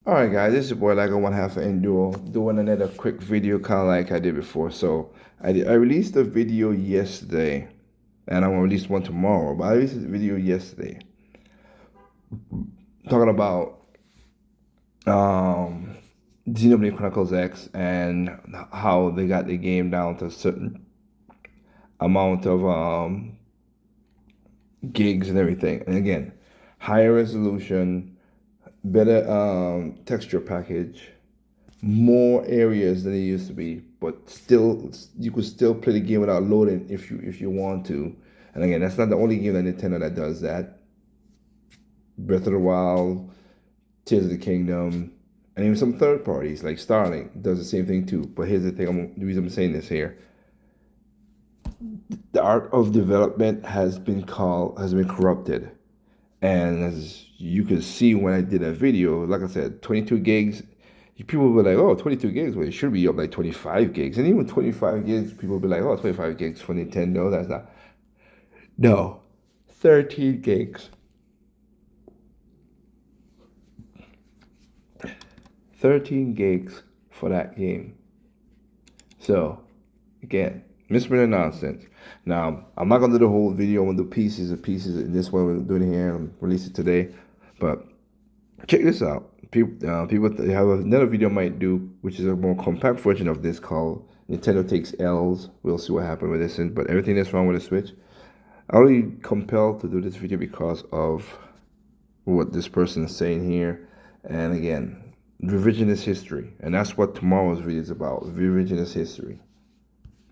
All right, guys, this is your boy Lego One Half Enduro doing another quick video, kind of like I did before. So I released a video yesterday, and I'm gonna release one tomorrow. But I released a video yesterday talking about um, Xenoblade Chronicles X and how they got the game down to a certain amount of gigs and everything. And again, higher resolution, better texture package, more areas than it used to be, but still you could still play the game without loading if you want to. And again, that's not the only game that Nintendo that does that. Breath of the Wild, Tears of the Kingdom, and even some third parties like Starlink does the same thing too. But here's the thing: the reason I'm saying this here, the art of development has been corrupted. And as you can see when I did that video, like I said, 22 gigs, people were like, oh, 22 gigs, well, it should be up like 25 gigs. And even 25 gigs, people will be like, oh, 25 gigs for Nintendo, that's not. No, 13 gigs. 13 gigs for that game. So, again, misprint nonsense. Now, I'm not gonna do the whole video on the pieces of pieces in this one we're doing here and release it today, but check this out. People have another video I might do, which is a more compact version of this called Nintendo Takes L's. We'll see what happens with this, but everything that's wrong with the Switch. I only compelled to do this video because of what this person is saying here, and again, revisionist history, and that's what tomorrow's video is about: revisionist history.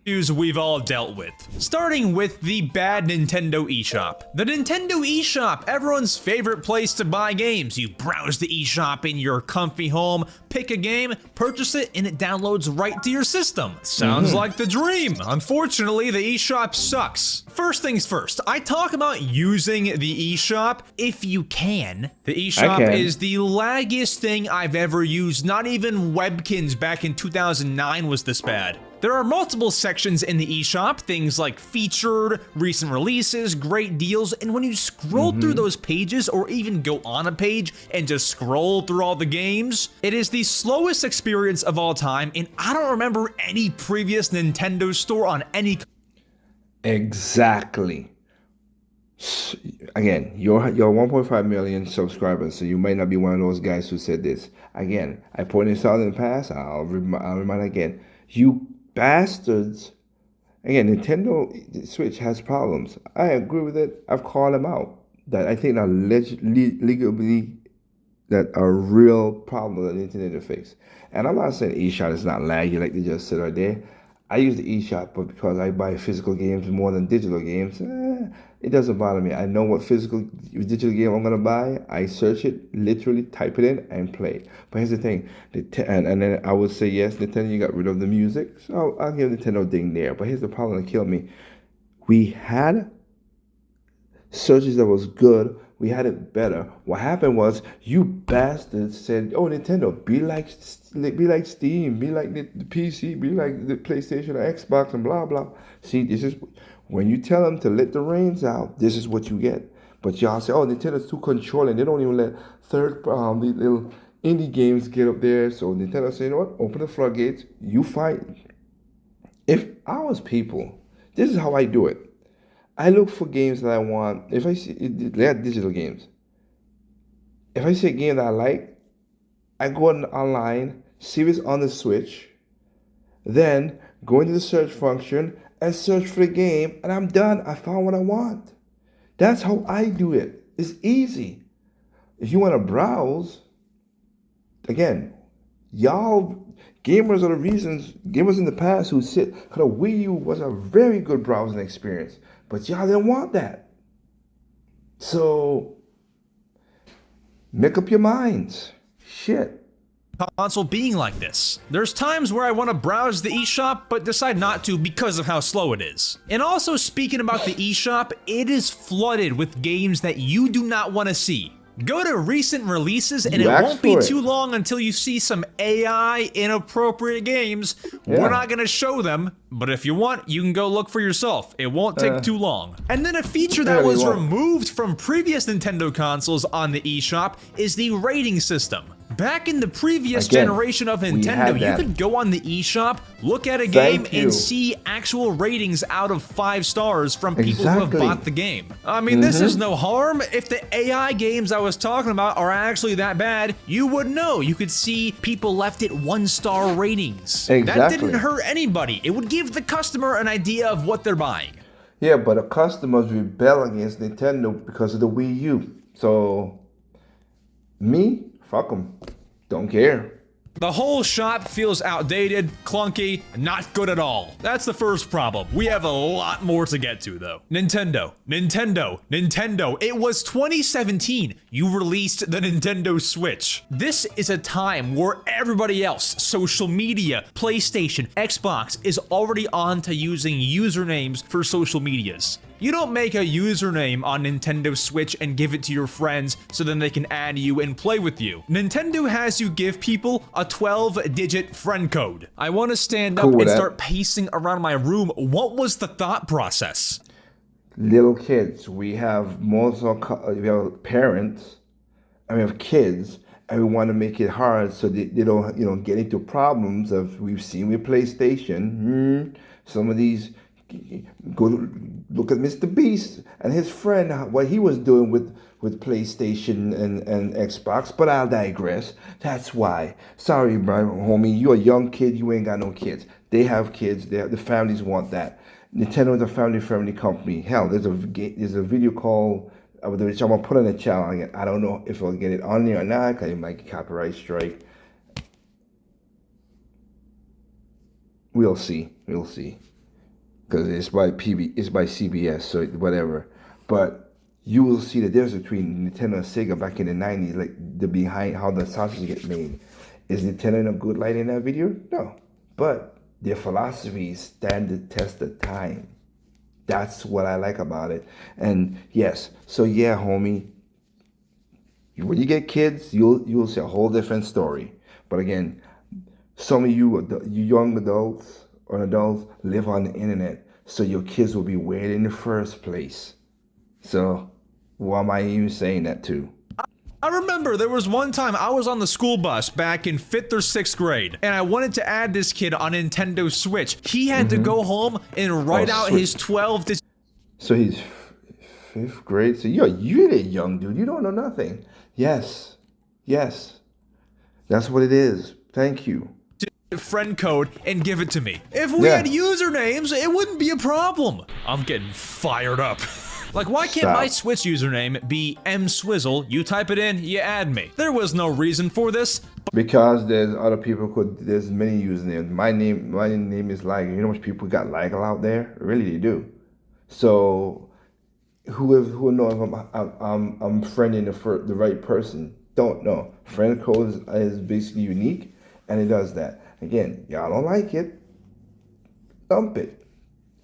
Issues we've all dealt with, starting with the bad Nintendo eShop. The Nintendo eShop, everyone's favorite place to buy games. You browse the eShop in your comfy home, pick a game, purchase it, and it downloads right to your system. Sounds like the dream. Unfortunately, the eShop sucks. First things first, I talk about using the eShop if you can. The eShop is the laggiest thing I've ever used. Not even Webkins back in 2009 was this bad. There are multiple sections in the eShop, things like featured, recent releases, great deals, and when you scroll through those pages or even go on a page and just scroll through all the games, it is the slowest experience of all time, and I don't remember any previous Nintendo store on any. Exactly. Again, you're 1.5 million subscribers, so you might not be one of those guys who said this. Again, I pointed this out in the past. I'll remind again. You bastards. Again, Nintendo Switch has problems. I agree with it. I've called them out. That I think are legally that are real problem that Nintendo face. And I'm not saying eShop is not laggy like they just said right there. I use the eShop, but because I buy physical games more than digital games, it doesn't bother me. I know what digital game I'm gonna buy. I search it, literally type it in, and play. But here's the thing, and then I would say yes, Nintendo, you got rid of the music, so I'll give Nintendo a ding there. But here's the problem that killed me: we had searches that was good. We had it better. What happened was you bastards said, "Oh, Nintendo, be like Steam, be like the PC, be like the PlayStation or Xbox, and blah blah." See, this is when you tell them to let the reins out. This is what you get. But y'all say, "Oh, Nintendo's too controlling. They don't even let these little indie games get up there." So Nintendo say, "You know what? Open the floodgates. You fight." If I was people, this is how I do it. I look for games that I want. If I see they are digital games. If I see a game that I like, I go online, see if it's on the Switch, then go into the search function and search for the game, and I'm done. I found what I want. That's how I do it. It's easy. If you want to browse, again, y'all gamers are the reasons, gamers in the past who said, because Wii U was a very good browsing experience. But y'all didn't want that. So, make up your minds. Shit. Console being like this. There's times where I want to browse the eShop, but decide not to because of how slow it is. And also speaking about the eShop, it is flooded with games that you do not want to see. Go to recent releases and it won't be too long until you see some AI inappropriate games. Yeah. We're not gonna show them, but if you want, you can go look for yourself. It won't take too long. And then a feature that was removed from previous Nintendo consoles on the eShop is the rating system. Back in the previous Again, generation of we Nintendo, had you that. could go on the eShop, look at a Thank game, you. and see actual ratings out of 5 stars from people who have Exactly. bought the game. I mean, this is no harm. If the AI games I was talking about are actually that bad, you would know. You could see people left it 1-star ratings. That Exactly. didn't hurt anybody. It would give the customer an idea of what they're buying. Yeah, but the customers rebel against Nintendo because of the Wii U. So, me, fuck them. Don't care. The whole shop feels outdated, clunky, not good at all. That's the first problem. We have a lot more to get to though. Nintendo. It was 2017. You released the Nintendo Switch. This is a time where everybody else, social media, PlayStation, Xbox, is already on to using usernames for social medias. You don't make a username on Nintendo Switch and give it to your friends so then they can add you and play with you. Nintendo has you give people a 12-digit friend code. I want to stand up Cool with and that. start pacing around my room. What was the thought process? Little kids, we have we have parents, and we have kids, and we want to make it hard so they don't, get into problems of we've seen with PlayStation. Some of these, go look at Mr. Beast and his friend, what he was doing with PlayStation and Xbox, but I'll digress. That's why. Sorry, bro, homie, you're a young kid, you ain't got no kids. They have kids, the families want that. Nintendo is a family-friendly company. Hell, there's a video called, which I'm going to put in the channel. I don't know if I'll get it on there or not, because it might get copyright strike. We'll see. Because it's by CBS, so whatever. But you will see the difference between Nintendo and Sega back in the 90s, like the behind how the sausage get made. Is Nintendo in a good light in that video? No. But their philosophies stand the test of time. That's what I like about it. And yes, so yeah, homie, when you get kids, you'll see a whole different story. But again, some of you young adults or adults live on the internet, so your kids will be weird in the first place. So why am I even saying that to? I remember there was one time I was on the school bus back in 5th or 6th grade, and I wanted to add this kid on Nintendo Switch. He had to go home and write out sweet. his 12 So he's 5th grade. So you're really young, dude. You don't know nothing. Yes. That's what it is. Thank you. friend code and give it to me. If we Yeah. had usernames, it wouldn't be a problem. I'm getting fired up. Like, why can't Stop. my Switch username be mswizzle? You type it in, you add me. There was no reason for this. Because there's other people there's many usernames. My name is Liger. You know how much people got Liger out there? Really, they do. So who knows if I'm friending the right person? Don't know. Friend code is basically unique, and it does that. Again, y'all don't like it, dump it.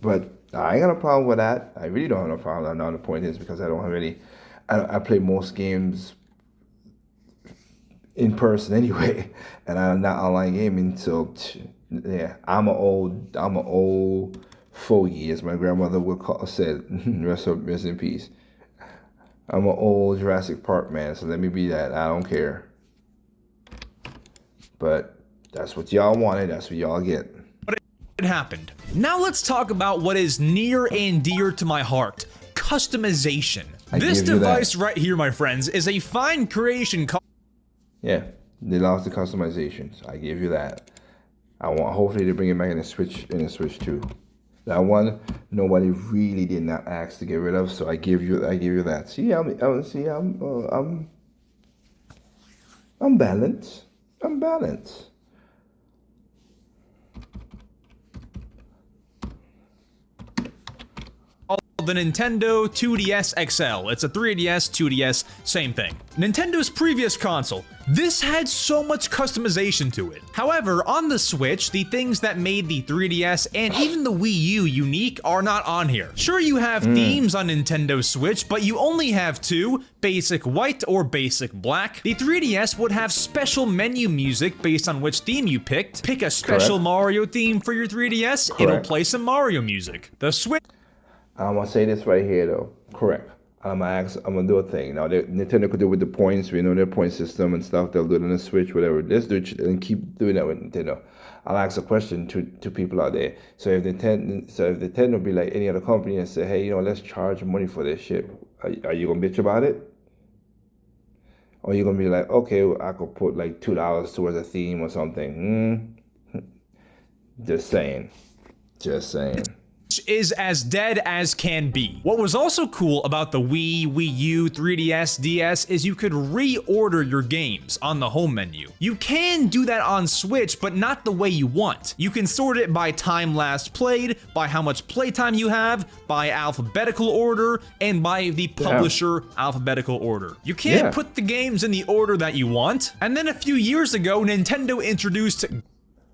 But I ain't got a problem with that. I really don't have no problem. Now the point is because I don't have any. I play most games in person anyway, and I'm not online gaming. So yeah, I'm an old fogey, as my grandmother would said. Rest in peace. I'm an old Jurassic Park man, so let me be that. I don't care. But that's what y'all wanted. That's what y'all get. It happened. Now let's talk about what is near and dear to my heart. Customization. This give you that. device right here, my friends, is a fine creation. Yeah, they lost the customizations. I give you that. Hopefully they bring it back in the Switch 2. That one nobody really did not ask to get rid of, so I give you that. See, I'm balanced. I'm balanced. The Nintendo 2DS XL. It's a 3DS, 2DS, same thing. Nintendo's previous console. This had so much customization to it. However, on the Switch, the things that made the 3DS and even the Wii U unique are not on here. Sure, you have themes on Nintendo Switch, but you only have two, basic white or basic black. The 3DS would have special menu music based on which theme you picked. Pick a special Correct. Mario theme for your 3DS, it'll Correct. play some Mario music. The Switch I'm gonna say this right here though. Correct. I'm gonna do a thing. Now, Nintendo could do it with the points, you know, their point system and stuff. They'll do it on the Switch, whatever. Let's do it and keep doing that with Nintendo. I'll ask a question to people out there. So if Nintendo be like any other company and say, hey, you know, let's charge money for this shit, are you gonna bitch about it? Or are you gonna be like, okay, well, I could put like $2 towards a theme or something? Just saying. Just saying. Is as dead as can be. What was also cool about the Wii, Wii U, 3DS, DS is you could reorder your games on the home menu. You can do that on Switch, but not the way you want. You can sort it by time last played, by how much playtime you have, by alphabetical order, and by the publisher alphabetical order. You can't put the games in the order that you want. And then a few years ago, Nintendo introduced...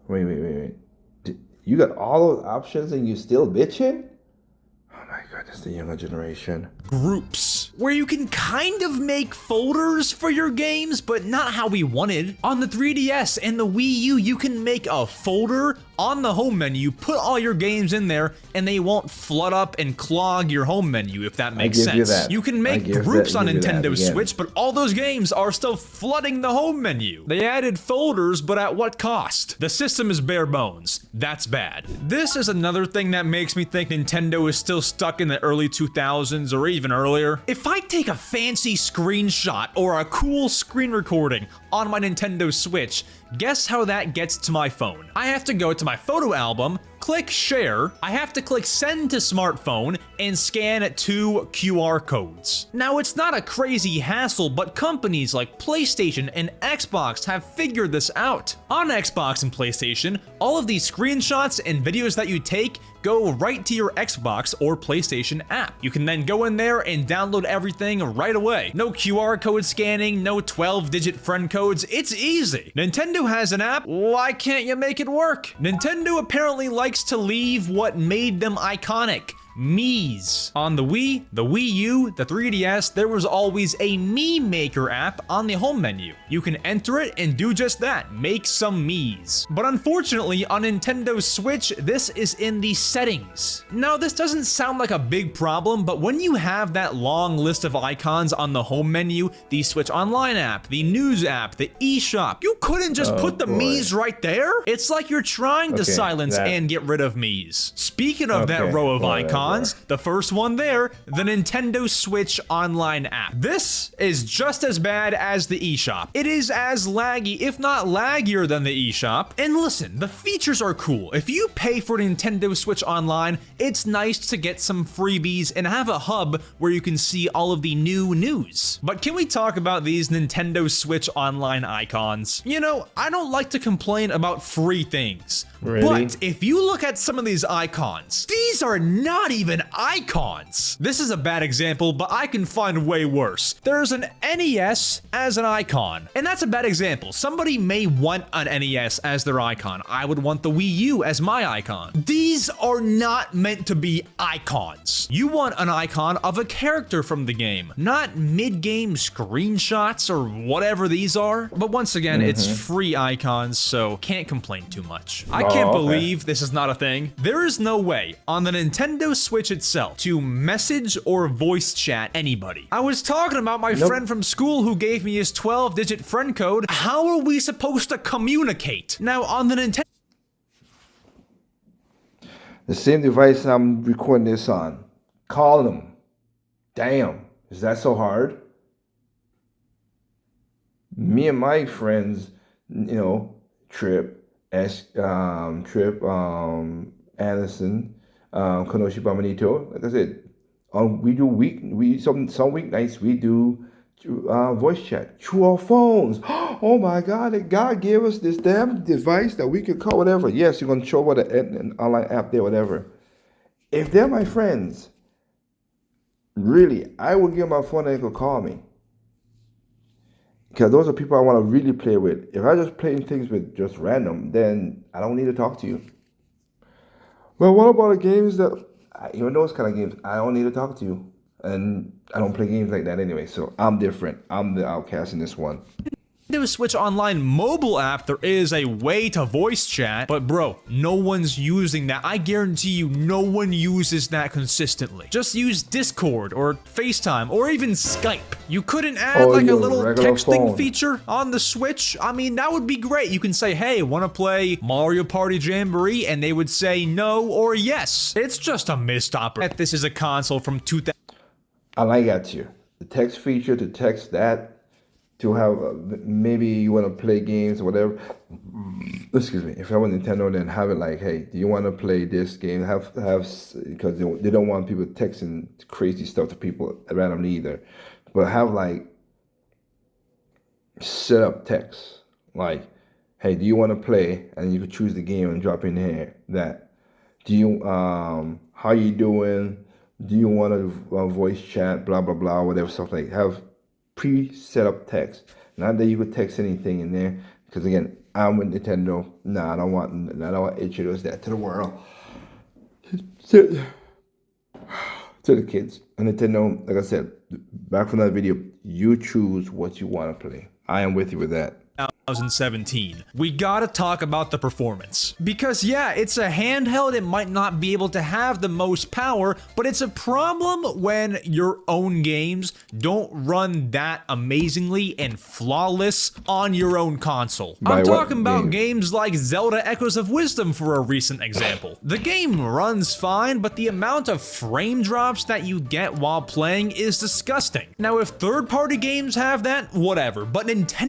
Wait. You got all those options and you still bitching? Oh my goodness, the younger generation. Groups, where you can kind of make folders for your games, but not how we wanted. On the 3DS and the Wii U, you can make a folder on the home menu, put all your games in there, and they won't flood up and clog your home menu, if that makes sense. You can make groups on Nintendo Switch, but all those games are still flooding the home menu. They added folders, but at what cost? The system is bare bones. That's bad. This is another thing that makes me think Nintendo is still stuck in the early 2000s or even earlier. If I take a fancy screenshot or a cool screen recording on my Nintendo Switch, guess how that gets to my phone? I have to go to my photo album, click share, I have to click send to smartphone, and scan 2 QR codes. Now, it's not a crazy hassle, but companies like PlayStation and Xbox have figured this out. On Xbox and PlayStation, all of these screenshots and videos that you take go right to your Xbox or PlayStation app. You can then go in there and download everything right away. No QR code scanning, no 12-digit friend codes, it's easy. Nintendo has an app, why can't you make it work? Nintendo apparently likes to leave what made them iconic. Mii's. On the Wii, the Wii U, the 3DS, there was always a Mii Maker app on the home menu. You can enter it and do just that, make some Mii's. But unfortunately, on Nintendo Switch, this is in the settings. Now, this doesn't sound like a big problem, but when you have that long list of icons on the home menu, the Switch Online app, the News app, the eShop, you couldn't just put the Mii's right there? It's like you're trying to silence and get rid of Mii's. Speaking of that row of icons, the first one there, the Nintendo Switch Online app. This is just as bad as the eShop. It is as laggy, if not laggier than the eShop. And listen, the features are cool. If you pay for Nintendo Switch Online, it's nice to get some freebies and have a hub where you can see all of the new news. But can we talk about these Nintendo Switch Online icons? You know, I don't like to complain about free things. Really? But if you look at some of these icons, these are not even icons. This is a bad example, but I can find way worse. There's an NES as an icon, and that's a bad example. Somebody may want an NES as their icon. I would want the Wii U as my icon. These are not meant to be icons. You want an icon of a character from the game, not mid-game screenshots or whatever these are. But once again, it's free icons, so can't complain too much. I can't believe this is not a thing. There is no way on the Nintendo Switch itself to message or voice chat anybody. I was talking about my friend from school who gave me his 12-digit friend code. How are we supposed to communicate? Now, on the Nintendo... The same device I'm recording this on. Call them. Damn. Is that so hard? Me and my friends, you know, Trip, Anderson, Konoshi Bamanito. Like I said, we do some weeknights we do voice chat through our phones. Oh my God! God gave us this damn device that we could call whatever. Yes, you're gonna show what an online app there, whatever. If they're my friends, really, I would give my phone and they could call me. Because those are people I want to really play with. If I just play things with just random, then I don't need to talk to you. Well, what about the games that, even those kind of games, I don't need to talk to you. And I don't play games like that anyway, so I'm different. I'm the outcast in this one. Nintendo Switch Online mobile app, there is a way to voice chat, but bro, no one's using that. I guarantee you, no one uses that consistently. Just use Discord or FaceTime or even Skype. You couldn't add like a little texting feature on the Switch? I mean, that would be great. You can say, hey, want to play Mario Party Jamboree? And they would say no or yes. It's just a missed opportunity. This is a console from 2000. I got you. The text feature to text that. To have maybe you want to play games or whatever. Excuse me. If I want Nintendo, then have it like, hey, do you want to play this game? Have because they don't want people texting crazy stuff to people randomly either. But have like set up text like, hey, do you want to play? And you could choose the game and drop in here that. Do you how you doing? Do you want to voice chat? Blah blah blah. Whatever stuff like have. Pre-set up text. Not that you could text anything in there, because again, I'm with Nintendo. Nah, I don't want introduce that to the world. To the kids. And Nintendo, like I said, back from that video, you choose what you want to play. I am with you with that. 2017. We gotta talk about the performance. Because yeah, it's a handheld, it might not be able to have the most power, but it's a problem when your own games don't run that amazingly and flawless on your own console. I'm talking about games like Zelda Echoes of Wisdom for a recent example. The game runs fine, but the amount of frame drops that you get while playing is disgusting. Now if third-party games have that, whatever, but Nintendo.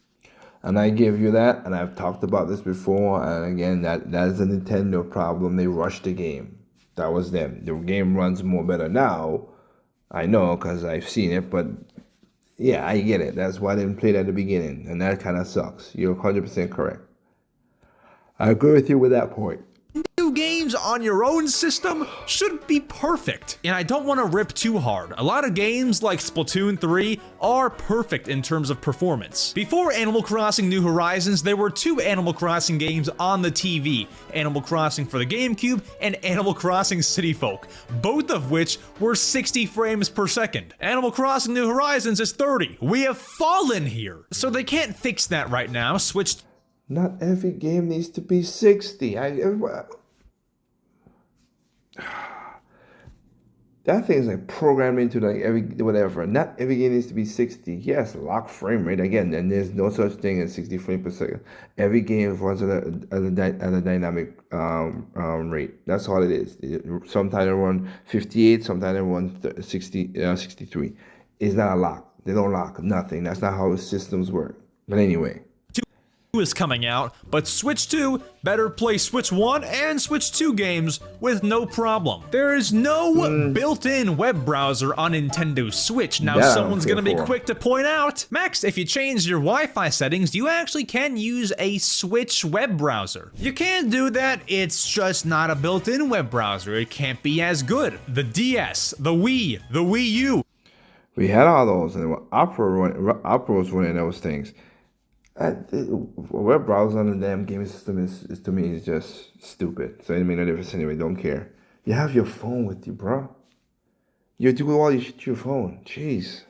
And I give you that, and I've talked about this before, and again, that is a Nintendo problem. They rushed the game. That was them. The game runs more better now. I know, because I've seen it, but yeah, I get it. That's why I didn't play it at the beginning, and that kind of sucks. You're 100% correct. I agree with you with that point. New games on your own system should be perfect. And I don't want to rip too hard. A lot of games like Splatoon 3 are perfect in terms of performance. Before Animal Crossing New Horizons, there were two Animal Crossing games on the TV. Animal Crossing for the GameCube and Animal Crossing City Folk, both of which were 60 frames per second. Animal Crossing New Horizons is 30. We have fallen here. So they can't fix that right now. Switch. Not every game needs to be 60. That thing's like programmed into like every whatever. Not every game needs to be 60. Yes, lock frame rate again, and there's no such thing as 60 frames per second. Every game runs at a dynamic rate. That's all it is. Sometimes they run 58, sometimes they run 63. It's not a lock. They don't lock nothing. That's not how systems work. But anyway. Is coming out, but Switch 2 better play Switch 1 and Switch 2 games with no problem. There is no built-in web browser on Nintendo Switch. Now someone's gonna be quick to point out, Max, if you change your Wi-Fi settings, you actually can use a Switch web browser. You can do that, it's just not a built-in web browser. It can't be as good. The DS, the Wii, the Wii U. We had all those, and Opera was running those things. Web browser on the damn game system is to me is just stupid. So it made no difference anyway. Don't care. You have your phone with you, bro. You do all your shit to your phone. Jeez.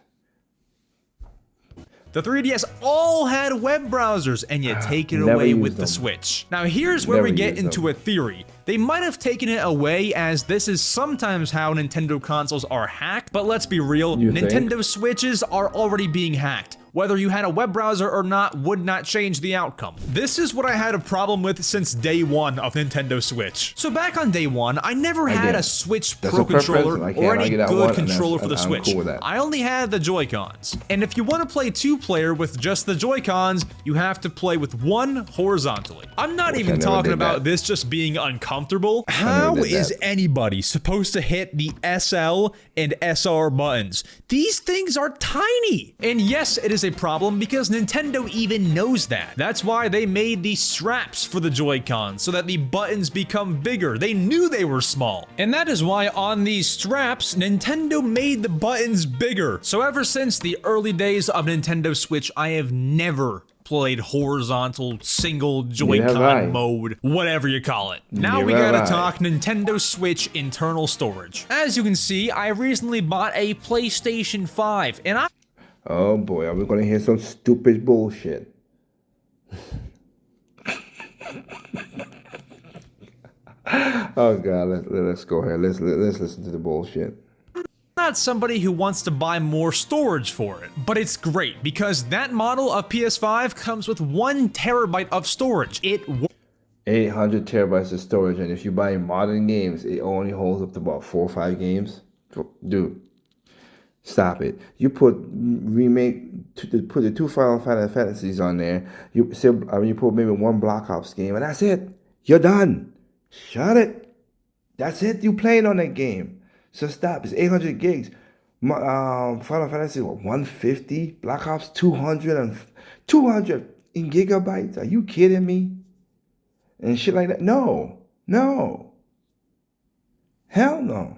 The 3DS all had web browsers, and you take it away with the Switch. Now here's where we get into a theory. They might have taken it away, as this is sometimes how Nintendo consoles are hacked, but let's be real, Nintendo Switches are already being hacked. Whether you had a web browser or not would not change the outcome. This is what I had a problem with since day one of Nintendo Switch. So back on day one, I never had a Switch Pro controller or any good controller for the Switch. I only had the Joy-Cons. And if you want to play two-player with just the Joy-Cons, you have to play with one horizontally. I'm not even talking about this just being uncomfortable. How is anybody supposed to hit the SL and SR buttons? These things are tiny. And yes, it is a problem because Nintendo even knows that. That's why they made these straps for the Joy-Cons so that the buttons become bigger. They knew they were small. And that is why on these straps, Nintendo made the buttons bigger. So ever since the early days of Nintendo Switch, I have never played horizontal single Joy-Con mode, whatever you call it. Now we gotta talk Nintendo Switch internal storage. As you can see, I recently bought a PlayStation 5 and oh boy, are we gonna hear some stupid bullshit? Oh God, let's go ahead. Let's listen to the bullshit. Not somebody who wants to buy more storage for it, but it's great because that model of PS5 comes with 1 terabyte of storage. It 800 terabytes of storage, and if you buy modern games, it only holds up to about 4 or 5 games. Dude, stop it. You put the 2 Final Fantasies on there. You put maybe 1 Black Ops game, and that's it. You're done. Shut it. That's it. You playing on that game. So stop. It's 800 gigs. Final Fantasy, what, 150? Black Ops 200 and 200 in gigabytes? Are you kidding me? And shit like that? No. No. Hell no.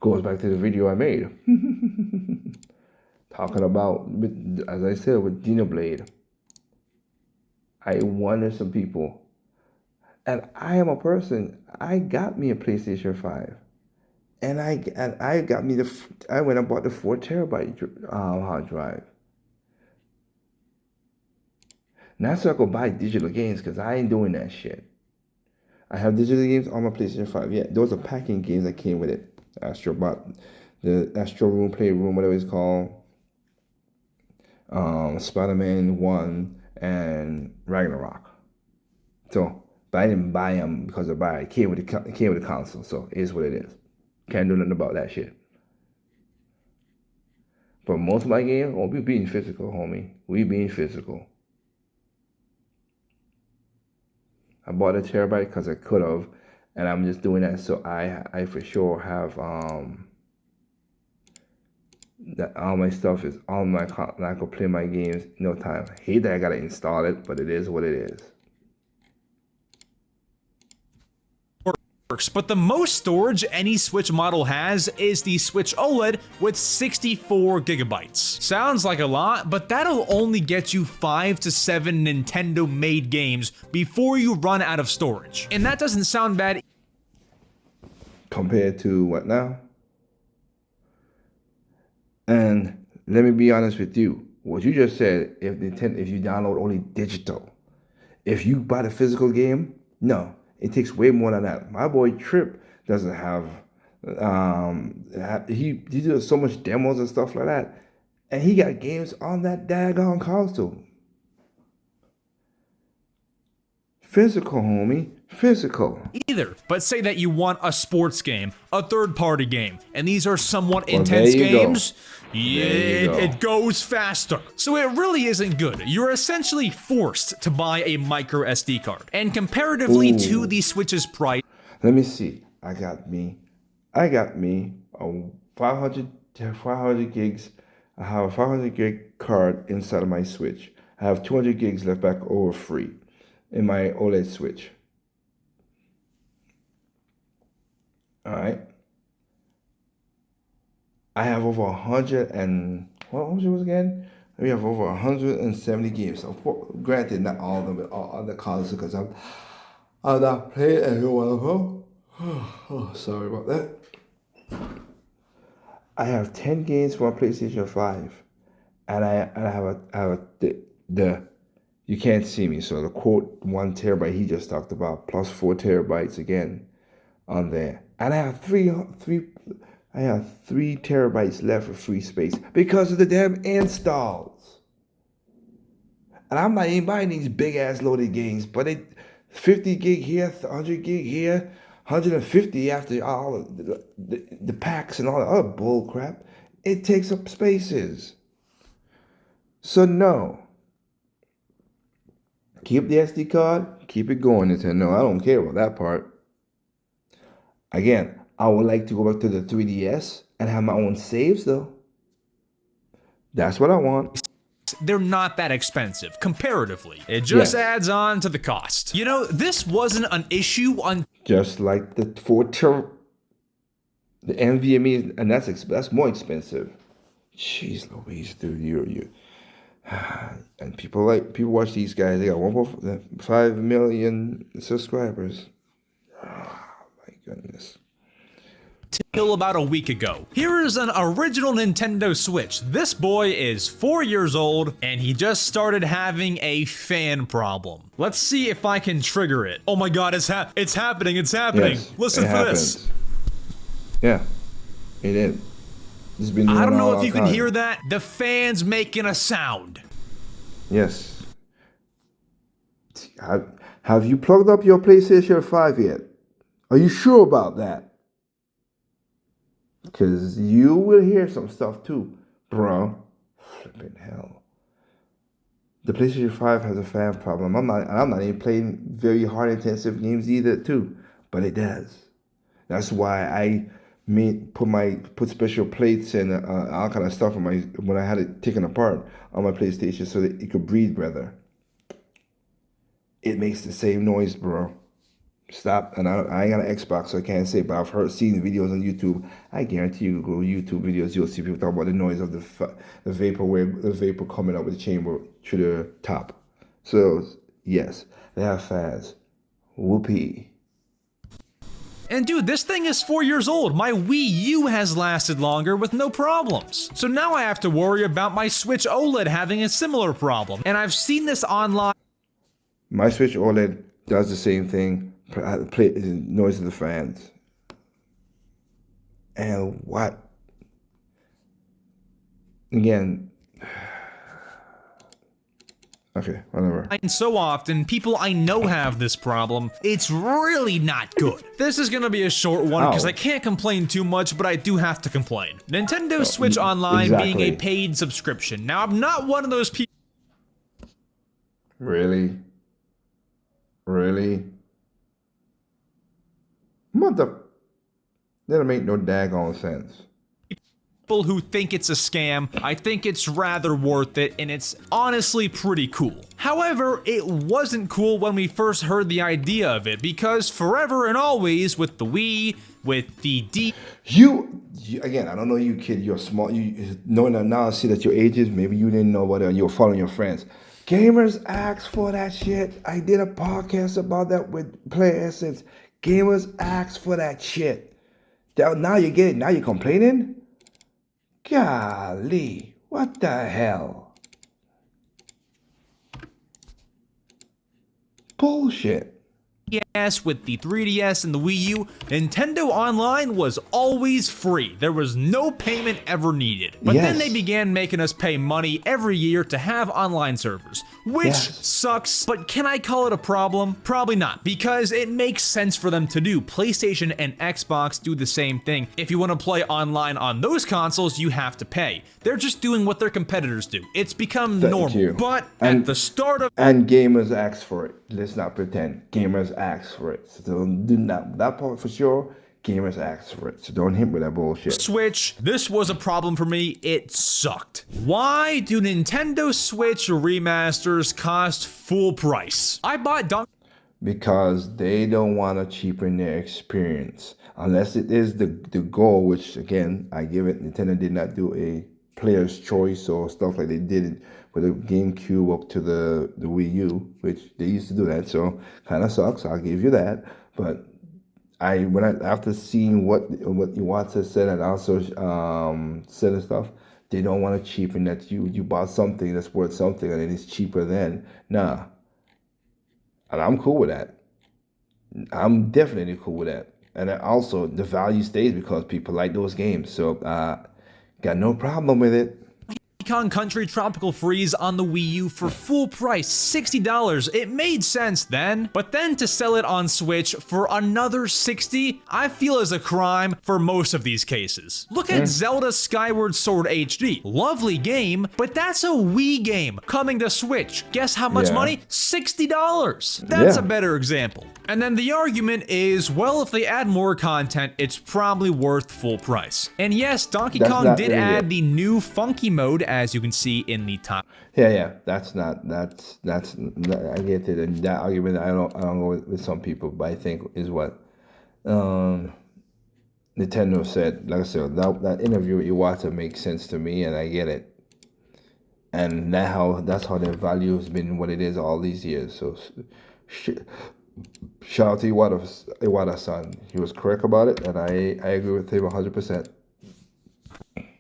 Goes back to the video I made. Talking about, as I said, with Xenoblade. I wonder some people. And I am a person, I got me a PlayStation 5. And I got me I went and bought the 4 terabyte hard drive. Not so I could buy digital games, because I ain't doing that shit. I have digital games on my PlayStation 5. Yeah, those are packing games that came with it. Astrobot, the Astro Room, Playroom, whatever it's called. Spider-Man 1 and Ragnarok. So, but I didn't buy them because I buy it. It came with the console, so it is what it is. Can't do nothing about that shit. But most of my games, we being physical, homie. We being physical. I bought a terabyte because I could have, and I'm just doing that so I for sure have that all my stuff is on my and I can play my games in no time. I hate that I gotta install it, but it is what it is. But the most storage any Switch model has is the Switch OLED with 64 gigabytes. Sounds like a lot, but that'll only get you 5 to 7 Nintendo-made games before you run out of storage. And that doesn't sound bad. Compared to what now? And let me be honest with you. What you just said, if you download only digital, if you buy the physical game, no. It takes way more than that. My boy Trip doesn't have, he does so much demos and stuff like that. And he got games on that daggone console. Physical, homie. Physical. Either, but say that you want a sports game, a third-party game, and these are somewhat intense games. Yeah, it goes faster. So it really isn't good. You're essentially forced to buy a micro SD card. And comparatively to the Switch's price, let me see. I got me a 500 gigs. I have a 500 gig card inside of my Switch. I have 200 gigs left back over free in my OLED Switch. All right. I have over 100 and what was it again? We have over 170 games. So granted, not all of them, but all other consoles, because I'm not playing every one of them. Oh, sorry about that. I have 10 games for my PlayStation 5, and I have the you can't see me, so the quote 1 terabyte he just talked about plus 4 terabytes again on there, and I have three terabytes left of free space because of the damn installs. And I'm not even buying these big ass loaded games, but it 50 gig here, 100 gig here, 150 after all of the packs and all the other bull crap. It takes up spaces. So no. Keep the SD card, keep it going. Nintendo. I don't care about that part. Again, I would like to go back to the 3DS and have my own saves though. That's what I want. They're not that expensive, comparatively. It just adds on to the cost. You know, this wasn't an issue on... Just like the the NVMe, and that's more expensive. Jeez Louise, dude, you and people watch these guys. They got 1.5 million subscribers. Oh my goodness. till about a week ago. Here is an original Nintendo Switch. This boy is 4 years old and he just started having a fan problem. Let's see if I can trigger it. Oh my god, it's happening, it's happening. Yes, Listen it for happens. this. Yeah, it is. It's been I don't know all if you the can time. hear that. The fan's making a sound. Yes. Have you plugged up your PlayStation 5 yet? Are you sure about that? Because you will hear some stuff too, bro. Flipping hell. The PlayStation 5 has a fan problem. I'm not even playing very hard intensive games either too, but it does. That's why I put special plates and all kind of stuff on when I had it taken apart on my PlayStation so that it could breathe better. It makes the same noise, bro. Stop. And I ain't got an Xbox, so I can't say, but I've seen videos on YouTube. I guarantee you go YouTube videos, you'll see people talk about the noise of the vapor coming up with the chamber to the top. So yes, they have fans. Whoopee. And dude, this thing is 4 years old. My Wii U has lasted longer with no problems. So now I have to worry about my Switch OLED having a similar problem. And I've seen this online. My Switch OLED does the same thing. Play noise of the fans. And what? Again. Okay, whatever. And so often, people I know have this problem. It's really not good. This is gonna be a short one because I can't complain too much, but I do have to complain. Nintendo Switch Online being a paid subscription. Now, I'm not one of those people. Really? Really? That don't make no daggone sense. People who think it's a scam. I think it's rather worth it, and it's honestly pretty cool. However, it wasn't cool when we first heard the idea of it, because forever and always with the Wii, with the D. You again, I don't know you kid, you're smart. You knowing that now I see that your age is, maybe you didn't know what you're following your friends. Gamers ask for that shit. I did a podcast about that with Player Essence. Gamers ask for that shit. Now you get it. Now you're complaining? Golly, what the hell? Bullshit. DS, with the 3DS and the Wii U, Nintendo Online was always free. There was no payment ever needed. But then they began making us pay money every year to have online servers, which sucks, but can I call it a problem? Probably not, because it makes sense for them to do. PlayStation and Xbox do the same thing. If you want to play online on those consoles, you have to pay. They're just doing what their competitors do. It's become normal. But at the start of... And gamers ask for it. Let's not pretend. Gamers ask for it. So do not, that part for sure, gamers ask for it. So don't hit with that bullshit. Switch, this was a problem for me. It sucked. Why do Nintendo Switch remasters cost full price? I bought because they don't want to cheapen their experience. Unless it is the goal, which again, I give it, Nintendo did not do a player's choice or stuff like they did with the GameCube up to the Wii U, which they used to do that. So kind of sucks. I'll give you that. But after seeing what Iwata said and also said and stuff, they don't want to cheapen that you bought something that's worth something and it is cheaper than. Nah. And I'm cool with that. I'm definitely cool with that. And also the value stays because people like those games. So got no problem with it. Donkey Kong Country Tropical Freeze on the Wii U for full price, $60. It made sense then, but then to sell it on Switch for another $60, I feel is a crime for most of these cases. Look at Zelda Skyward Sword HD. Lovely game, but that's a Wii game coming to Switch. Guess how much money? $60. That's a better example. And then the argument is, well, if they add more content, it's probably worth full price. And yes, Donkey Kong did add the new funky mode, as you can see in the top. Yeah, that's I get it, and that argument I don't go with some people, but I think is what Nintendo said. Like I said, that interview with Iwata makes sense to me, and I get it. And that's how their value has been what it is all these years. So Shout out to Iwata-san. He was correct about it, and I agree with him 100%.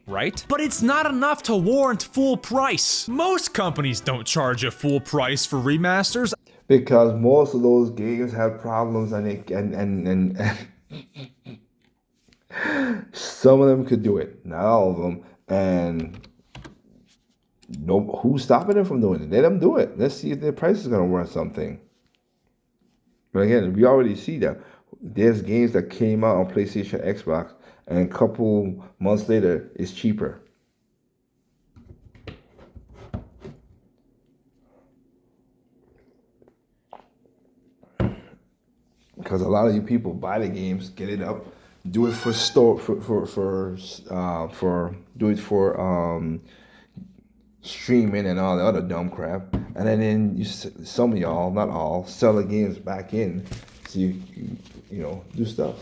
Right? But it's not enough to warrant full price. Most companies don't charge a full price for remasters. Because most of those games have problems, and some of them could do it, not all of them. And no, who's stopping them from doing it? Let them do it. Let's see if their price is going to worth something. But again, we already see that there's games that came out on PlayStation, Xbox, and a couple months later, it's cheaper. Because a lot of you people buy the games, get it up, do it for do it for streaming and all the other dumb crap, and then some of y'all, not all, sell the games back in, so you know, do stuff.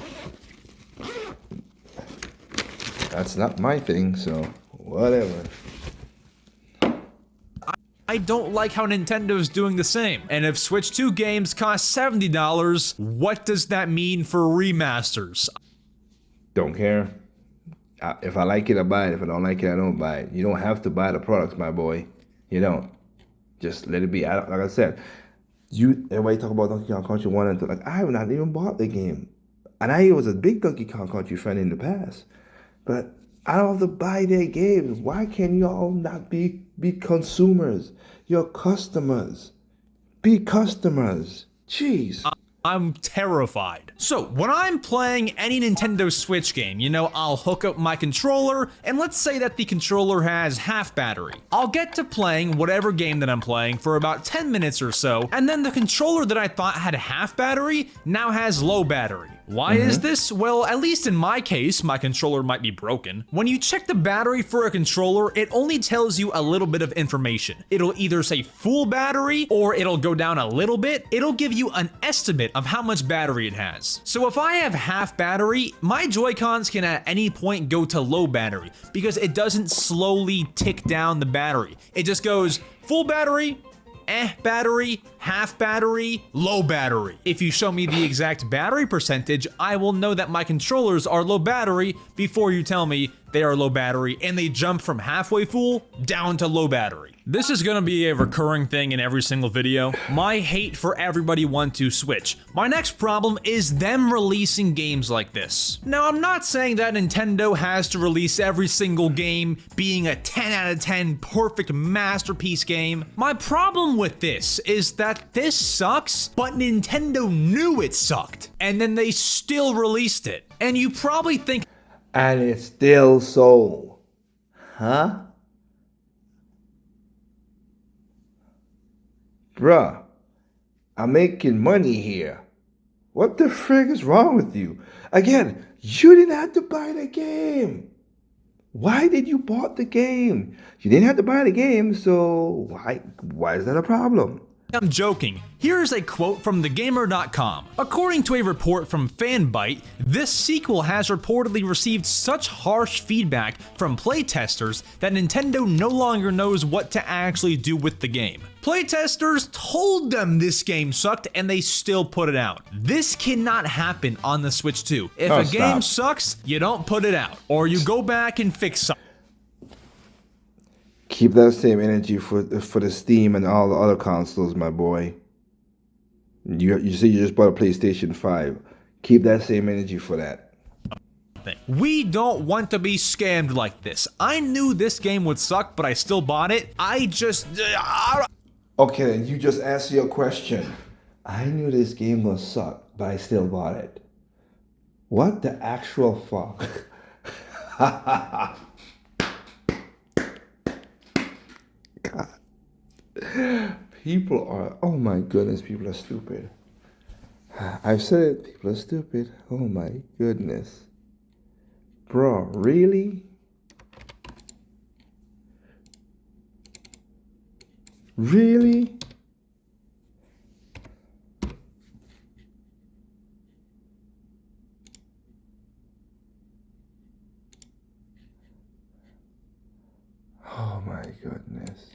That's not my thing, so whatever. I don't like how Nintendo's doing the same. And if Switch 2 games cost $70, what does that mean for remasters? Don't care. If I like it, I buy it. If I don't like it, I don't buy it. You don't have to buy the products, my boy. You don't. Just let it be. Like I said, everybody talk about Donkey Kong Country 1 and 2. Like, I have not even bought the game. And I was a big Donkey Kong Country fan in the past. But I don't have to buy their games. Why can y'all not be consumers? You're customers. Be customers. Jeez. I'm terrified. So, when I'm playing any Nintendo Switch game, you know, I'll hook up my controller, and let's say that the controller has half battery. I'll get to playing whatever game that I'm playing for about 10 minutes or so, and then the controller that I thought had half battery now has low battery. Why is this? Well, at least in my case, my controller might be broken. When you check the battery for a controller, it only tells you a little bit of information. It'll either say full battery, or it'll go down a little bit. It'll give you an estimate of how much battery it has. So if I have half battery, my Joy-Cons can at any point go to low battery, because it doesn't slowly tick down the battery. It just goes full battery, battery, half battery, low battery. If you show me the exact battery percentage, I will know that my controllers are low battery before you tell me they are low battery and they jump from halfway full down to low battery. This is gonna be a recurring thing in every single video. My hate for everybody want to Switch. My next problem is them releasing games like this. Now, I'm not saying that Nintendo has to release every single game being a 10 out of 10 perfect masterpiece game. My problem with this is that this sucks, but Nintendo knew it sucked, and then they still released it. And you probably think, and it's still sold. Huh? Bruh, I'm making money here. What the frig is wrong with you? Again, you didn't have to buy the game. Why did you bought the game? You didn't have to buy the game, so why is that a problem? I'm joking. Here's a quote from thegamer.com. According to a report from Fanbyte, this sequel has reportedly received such harsh feedback from playtesters that Nintendo no longer knows what to actually do with the game. Playtesters told them this game sucked and they still put it out. This cannot happen on the Switch 2. If a game sucks, you don't put it out, or you go back and fix something. Keep that same energy for the Steam and all the other consoles, my boy. You say you just bought a PlayStation 5. Keep that same energy for that. We don't want to be scammed like this. I knew this game would suck, but I still bought it. Okay, then you just answer your question. I knew this game would suck, but I still bought it. What the actual fuck? God. People are, oh my goodness, people are stupid. I've said it, people are stupid. Oh my goodness. Bro, really? Really? Oh my goodness.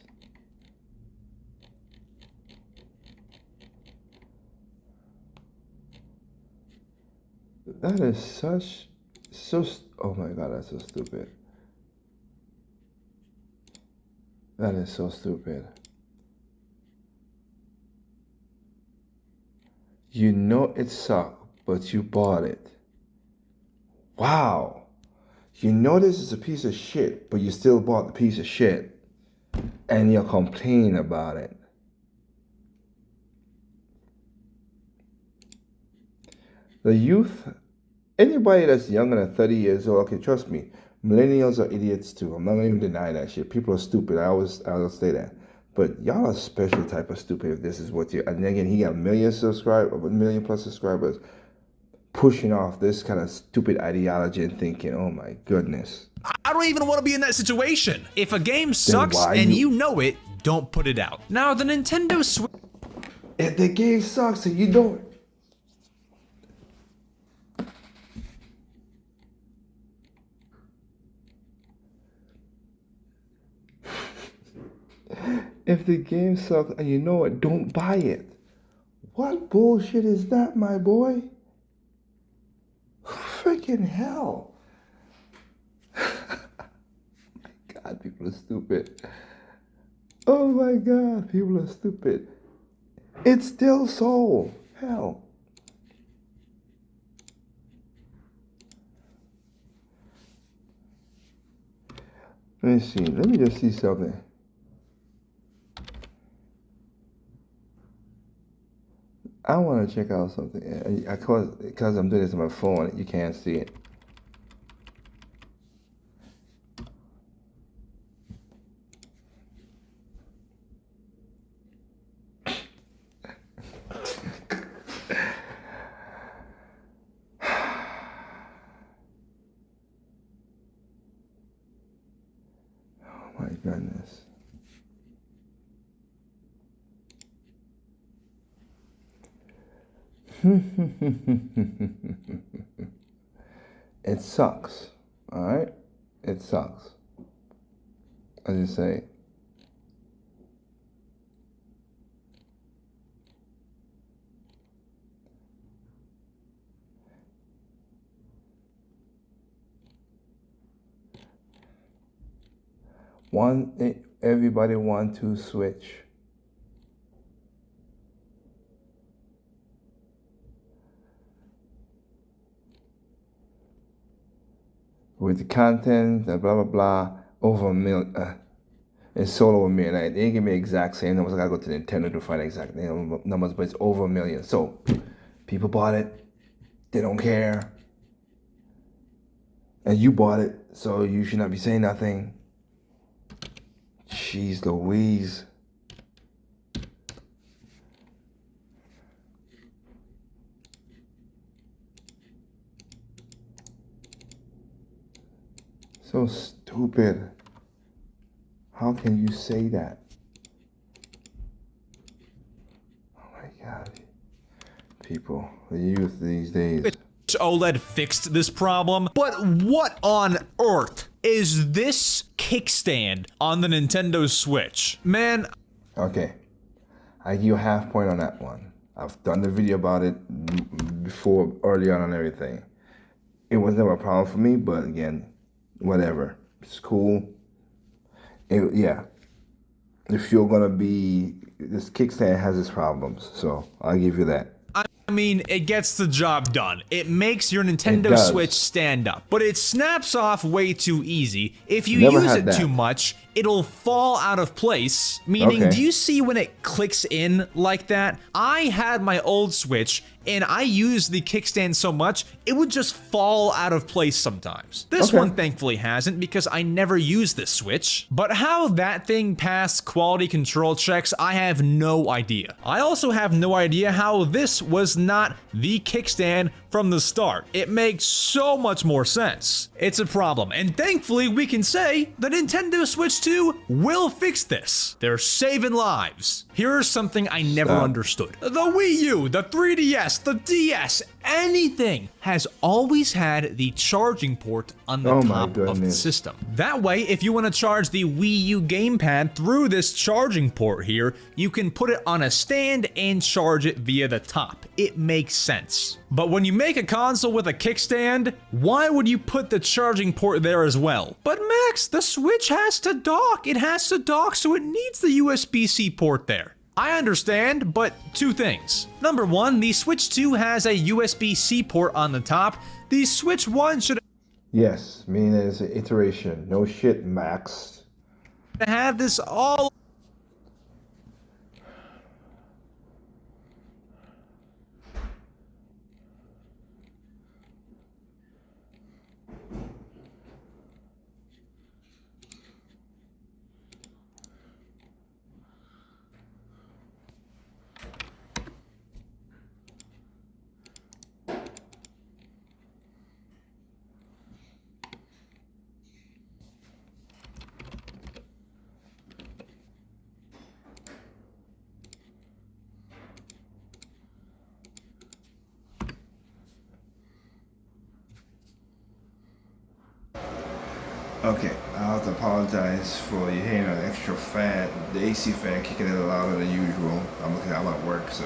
That is oh my god, that's so stupid. That is so stupid. You know it sucked, but you bought it. Wow. You know this is a piece of shit, but you still bought the piece of shit. And you're complaining about it. The youth, anybody that's younger than 30 years old, okay, trust me, millennials are idiots too. I'm not gonna even deny that shit. People are stupid. I always say that. But y'all are a special type of stupid if this is what you. And again, he got a million plus subscribers, pushing off this kind of stupid ideology and thinking, oh my goodness. I don't even want to be in that situation. If a game sucks and you know it, don't put it out. Now, the Nintendo Switch. If the game sucks and you don't. If the game sucks and you know it, don't buy it. What bullshit is that, my boy? Freaking hell. My God, people are stupid. Oh my God, people are stupid. It's still sold. Hell. Let me see. Let me just see something. I want to check out something. Because I'm doing this on my phone, you can't see it. Oh my goodness. It sucks, all right? It sucks. As you say. Everybody want to switch. With the content, blah, blah, blah, over a million. It's sold over a million. They didn't give me exact same numbers. I gotta go to Nintendo to find exact numbers, but it's over a million. So, people bought it. They don't care. And you bought it, so you should not be saying nothing. Jeez Louise. So stupid. How can you say that? Oh my God. People, the youth these days. OLED fixed this problem, but what on earth is this kickstand on the Nintendo Switch? Man. Okay, I give you a half point on that one. I've done the video about it before, early on and everything. It was never a problem for me, but again, whatever. It's cool. Yeah. If you're gonna be, this kickstand has its problems, so I'll give you that. I mean, it gets the job done. It makes your Nintendo Switch stand up, but it snaps off way too easy. If you use it too much, it'll fall out of place. Meaning, do you see when it clicks in like that? I had my old Switch, and I used the kickstand so much, it would just fall out of place sometimes. This one thankfully hasn't, because I never used this Switch. But how that thing passed quality control checks, I have no idea. I also have no idea how this was not the kickstand from the start. It makes so much more sense. It's a problem, and thankfully we can say the Nintendo Switch 2 will fix this. They're saving lives. Here's something I never understood. The Wii U, the 3DS, the DS, anything has always had the charging port on the top of the system. That way, if you want to charge the Wii U gamepad through this charging port here, you can put it on a stand and charge it via the top. It makes sense. But when you make a console with a kickstand, why would you put the charging port there as well? But Max, the Switch has to dock. It has to dock, so it needs the USB-C port there. I understand, but two things. Number one, the Switch 2 has a USB-C port on the top. The Switch 1 should Yes, meaning it's an iteration. No shit, Max. have this all. Okay, I have to apologize for you hearing an extra fan, the AC fan kicking in louder than usual. I'm at work, so,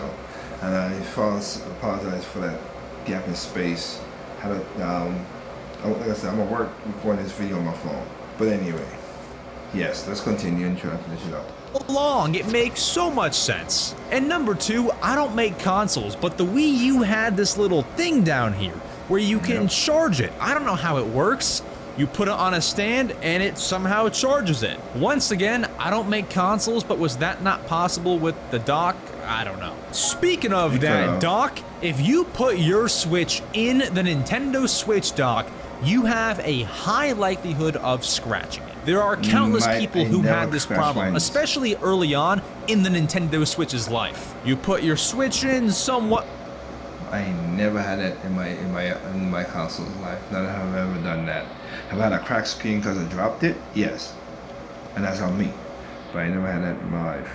and I apologize for that gap in space. Like I said, I'm at work recording this video on my phone. But anyway, yes, let's continue and try to finish it up. Long, it makes so much sense. And number two, I don't make consoles, but the Wii U had this little thing down here where you can charge it. I don't know how it works. You put it on a stand and it somehow charges it. Once again, I don't make consoles, but was that not possible with the dock? I don't know. Speaking of that dock, if you put your Switch in the Nintendo Switch dock, you have a high likelihood of scratching it. There are countless people who had this problem, especially early on in the Nintendo Switch's life. You put your Switch in somewhat. I ain't never had that in my console's life. None of them have ever done that. Have I had a cracked screen because I dropped it? Yes. And that's on me. But I never had that in my life.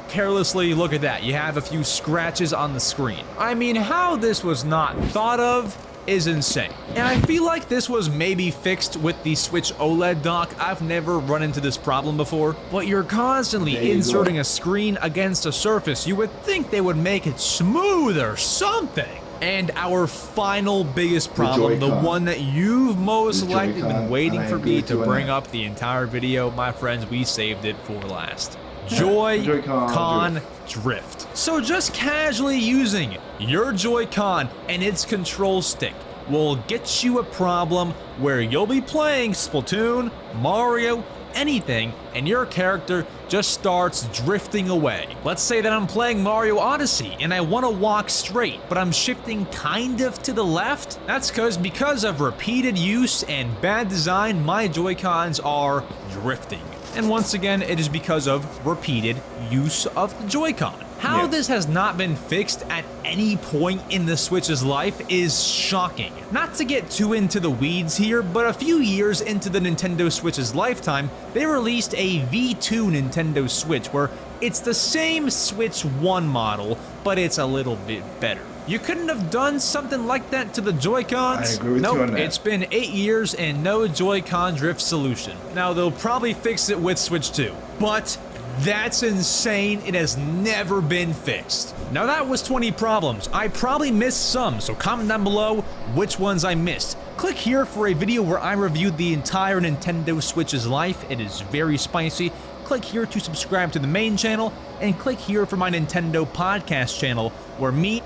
Carelessly, look at that. You have a few scratches on the screen. I mean, how this was not thought of is insane. And I feel like this was maybe fixed with the Switch OLED dock. I've never run into this problem before, but you're constantly inserting a screen against a surface. You would think they would make it smooth or something. And our final biggest problem, the one that you've most likely been waiting for me to bring up the entire video, my friends, we saved it for last. Joy-Con drift. So just casually using your Joy-Con and its control stick will get you a problem where you'll be playing Splatoon, Mario, anything, and your character just starts drifting away. Let's say that I'm playing Mario Odyssey and I want to walk straight, but I'm shifting kind of to the left. That's because of repeated use and bad design, my Joy-Cons are drifting. And once again, it is because of repeated use of the Joy-Con. How this has not been fixed at any point in the Switch's life is shocking. Not to get too into the weeds here, but a few years into the Nintendo Switch's lifetime, they released a V2 Nintendo Switch where it's the same Switch 1 model, but it's a little bit better. You couldn't have done something like that to the Joy-Cons? I agree with you on that. It's been 8 years and no Joy-Con drift solution. Now, they'll probably fix it with Switch 2, but that's insane. It has never been fixed. Now, that was 20 problems. I probably missed some, so comment down below which ones I missed. Click here for a video where I reviewed the entire Nintendo Switch's life. It is very spicy. Click here to subscribe to the main channel, and click here for my Nintendo podcast channel, where me...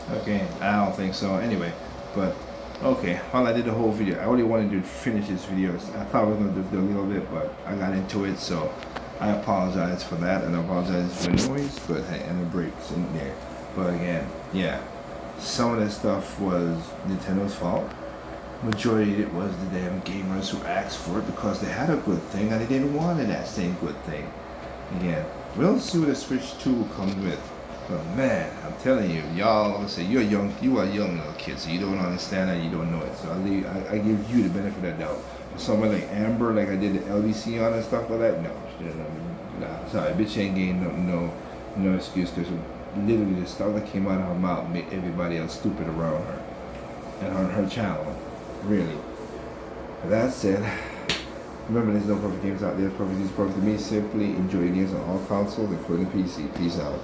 Okay, I don't think so anyway, but okay, while I did the whole video, I only wanted to finish this video. I thought I was going to do a little bit, but I got into it, so I apologize for that, and I apologize for the noise, but hey, and the breaks in there. But again, yeah, some of that stuff was Nintendo's fault. Majority of it was the damn gamers who asked for it because they had a good thing and they didn't want that same good thing. Again, we'll see what the Switch 2 comes with. But man, I'm telling you, y'all say you are young little kids, so you don't understand that, you don't know it. So I give you the benefit of the doubt. Someone like Amber, like I did the LBC on and stuff like that, no, sorry, bitch ain't getting no excuse, because literally the stuff that came out of her mouth made everybody else stupid around her and on her channel, really. But that said, remember there's no perfect games out there. Perfect is perfect to me. Simply enjoy games on all consoles, including PC. Peace out.